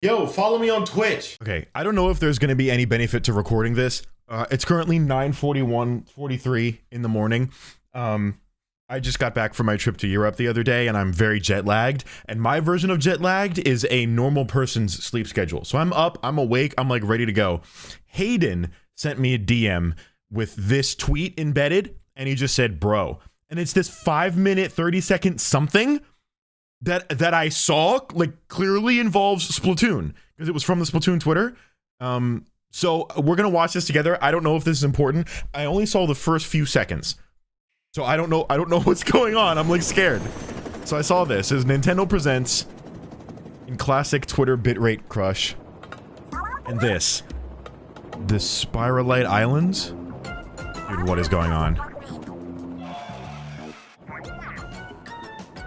Yo, follow me on Twitch. Okay, I don't know if there's going to be any benefit to recording this. It's currently 9:43 in the morning. I just got back from my trip to Europe the other day, and I'm very jet lagged. And my version of jet lagged is a normal person's sleep schedule. So I'm up, I'm awake, I'm like ready to go. Hayden sent me a DM with this tweet embedded, and he just said, bro. And it's this 5-minute, 30-second something that I saw, like, clearly involves Splatoon, because it was from the Splatoon Twitter. So we're gonna watch this together. I don't know if this is important. I only saw the first few seconds, so I don't know what's going on. I'm like scared. So I saw this. It says Nintendo presents in classic Twitter bitrate crush, and this the Spiralite Islands. Dude, what is going on?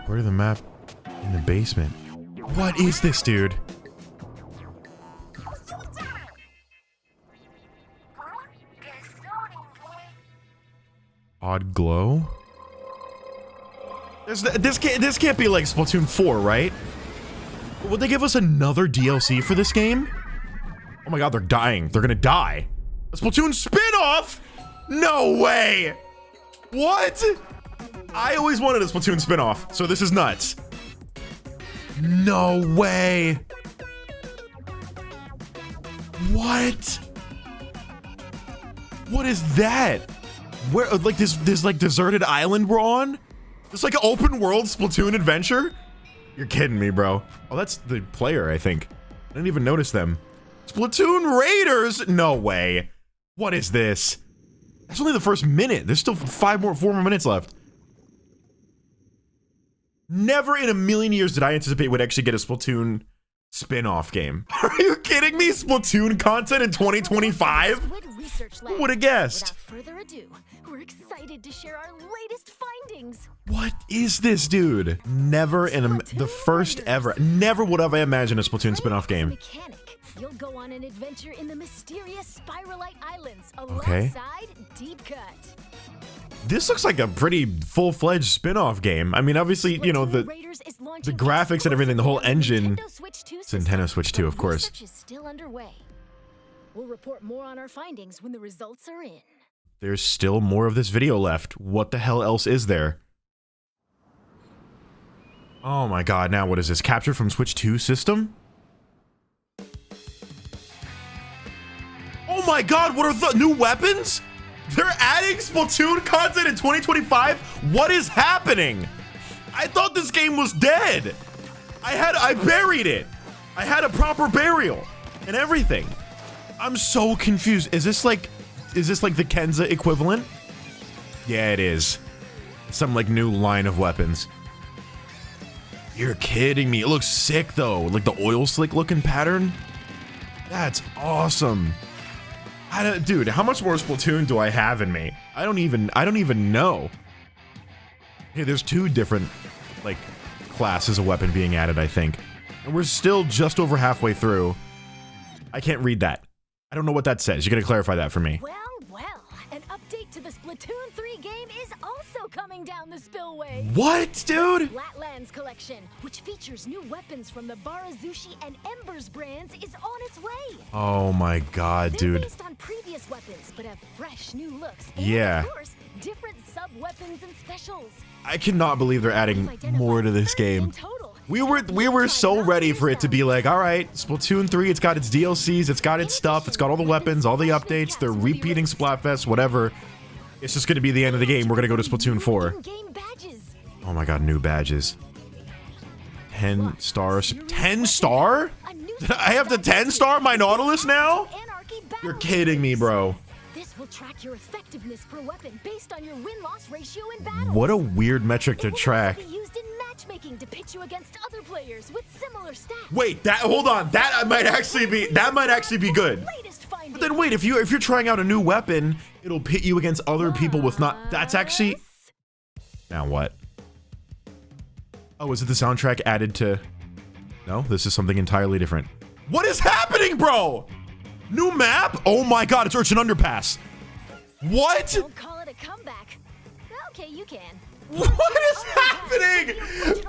Where did the map? In the basement. What is this, dude? Odd glow? This can't be like Splatoon 4, right? Would they give us another DLC for this game? Oh my god, they're dying. They're gonna die. A Splatoon spin-off? No way! What? I always wanted a Splatoon spin-off, so this is nuts. No way. What? What is that? Where, like, this like deserted island we're on? It's like an open world Splatoon adventure? You're kidding me, bro. Oh, that's the player, I think. I didn't even notice them. Splatoon Raiders? No way. What is this? That's only the first minute. There's still 4 more minutes left. Never in a million years did I anticipate we'd actually get a Splatoon spin-off game. Are you kidding me? Splatoon content in 2025? Who would have guessed? Without further ado, we're excited to share our latest findings. What is this, dude? Never in the first ever. Never would have I imagined a Splatoon spin-off game. Mechanic, you'll go on an adventure in the mysterious Spiralite Islands alongside Deep Cut. This looks like a pretty full-fledged spin-off game. I mean, obviously, you know, the graphics and everything, the whole engine. It's Nintendo Switch 2, of course. Research is still underway. We'll report more on our findings when the results are in. There's still more of this video left. What the hell else is there? Oh my god, now what is this? Captured from Switch 2 system? Oh my god, what are the new weapons? They're adding Splatoon content in 2025? What is happening? I thought this game was dead. I buried it. I had a proper burial and everything. I'm so confused. Is this like the Kenza equivalent? Yeah, it is. Some like new line of weapons. You're kidding me. It looks sick though. Like the oil slick looking pattern. That's awesome. Dude, how much more Splatoon do I have in me? I don't even know. Okay, there's 2 different, like, classes of weapon being added, I think. And we're still just over halfway through. I can't read that. I don't know what that says. You gotta clarify that for me. Well, an update to the Splatoon 3 game is also coming down the spillway. What, dude? Flatlands collection, which features new weapons from the Barazushi and Embers brands, is on its way. Oh my god, They're dude. based on previous weapons, but have fresh new looks. And, Yeah. of course, different sub-weapons and specials. I cannot believe they're adding more to this game. We were so ready for it to be like, all right, Splatoon 3, it's got its DLCs, it's got its stuff, it's got all the weapons, all the updates, they're repeating Splatfest, whatever. It's just gonna be the end of the game. We're gonna go to Splatoon 4. Oh my god, new badges. 10 stars. 10 star? I have the 10 star my Nautilus now? You're kidding me, bro. This will track your effectiveness per weapon based on your win-loss ratio in battle. What a weird metric to track. It will also be used in matchmaking to pitch you against other players with similar stats. Wait, hold on. That might actually be good. But then wait, if you're trying out a new weapon, it'll pit you against other people with not. That's actually. Now what? Oh, is it the soundtrack added to? No, this is something entirely different. What is happening, bro? New map? Oh my god, it's Urchin Underpass. What? Don't call it a comeback. Okay, you can. What is happening?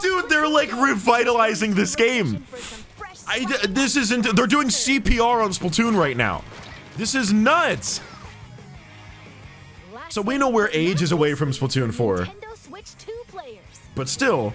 Dude, they're like revitalizing this game. This isn't, they're doing CPR on Splatoon right now. This is nuts. So we know we're ages away from Splatoon 4. Nintendo Switch 2 players. But still.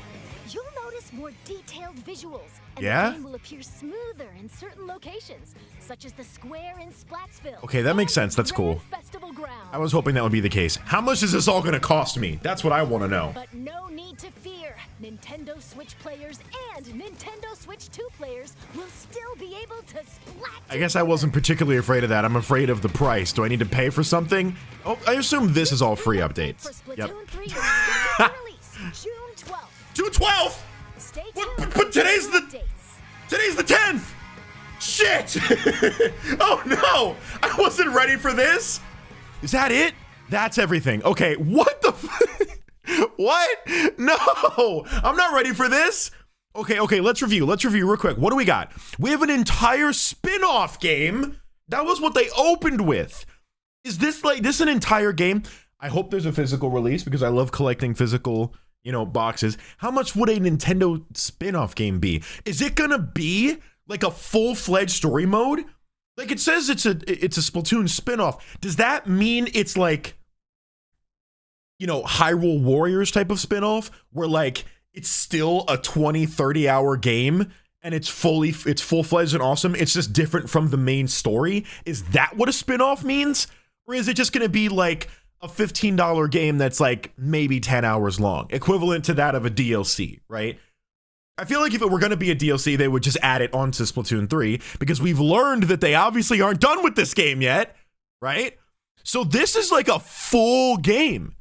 You'll notice more detailed visuals. And Yeah? the game will appear smoother in certain locations, such as the square in Splatsville. Okay, that makes sense. That's cool. Festival ground. I was hoping that would be the case. How much is this all gonna cost me? That's what I want to know. But no need to fear. Nintendo Switch players and Nintendo Switch 2 players will still be able to splat. I guess I wasn't particularly afraid of that. I'm afraid of the price. Do I need to pay for something? Oh, I assume this is all free updates. For Yep. Splatoon 3 is scheduled to release June 12th. June 12th! Stay What? tuned But for today's new the- updates. Today's the 10th! Shit! Oh no! I wasn't ready for this! Is that it? That's everything. Okay, what the what? No! I'm not ready for this! Okay, let's review real quick. What do we got? We have an entire spin-off game. That was what they opened with. Is this an entire game? I hope there's a physical release because I love collecting physical, boxes. How much would a Nintendo spin-off game be? Is it gonna be like a full-fledged story mode? Like it says it's a Splatoon spin-off. Does that mean it's like, Hyrule Warriors type of spin-off where like it's still a 20-30 hour game and it's full-fledged and awesome? It's just different from the main story. Is that what a spin-off means? Or is it just gonna be like a $15 game that's like maybe 10 hours long, equivalent to that of a DLC, right? I feel like if it were going to be a DLC, they would just add it onto Splatoon 3 because we've learned that they obviously aren't done with this game yet, right? So this is like a full game.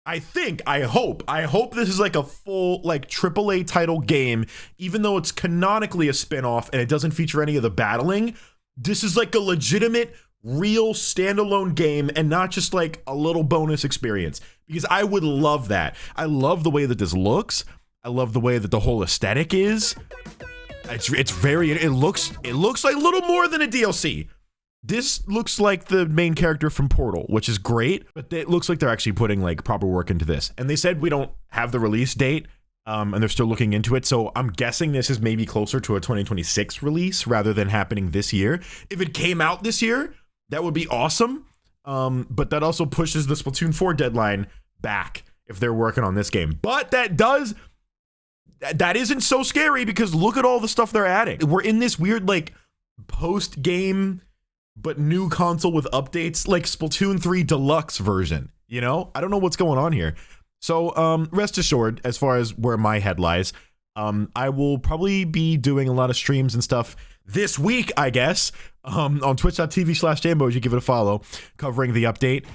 I hope this is like a full like AAA title game, even though it's canonically a spin-off and it doesn't feature any of the battling. This is like a legitimate real standalone game and not just like a little bonus experience, because I would love that. I love the way that this looks. I love the way that the whole aesthetic is. It looks like a little more than a DLC. This looks like the main character from Portal, which is great, but it looks like they're actually putting like proper work into this. And they said we don't have the release date, and they're still looking into it. So I'm guessing this is maybe closer to a 2026 release rather than happening this year. If it came out this year, that would be awesome. But that also pushes the Splatoon 4 deadline back if they're working on this game. But that isn't so scary because look at all the stuff they're adding. We're in this weird like post-game but new console with updates, like Splatoon 3 Deluxe version. I don't know what's going on here. So rest assured, as far as where my head lies, I will probably be doing a lot of streams and stuff this week, I guess, on twitch.tv/JayMoji. Give it a follow, covering the update.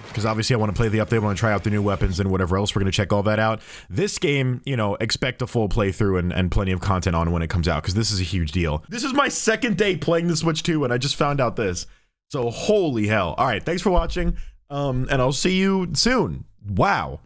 Because obviously I want to play the update, I want to try out the new weapons and whatever else. We're going to check all that out. This game, expect a full playthrough and plenty of content on when it comes out, because this is a huge deal. This is my second day playing the Switch 2, and I just found out this. So holy hell. All right, thanks for watching, and I'll see you soon. Wow.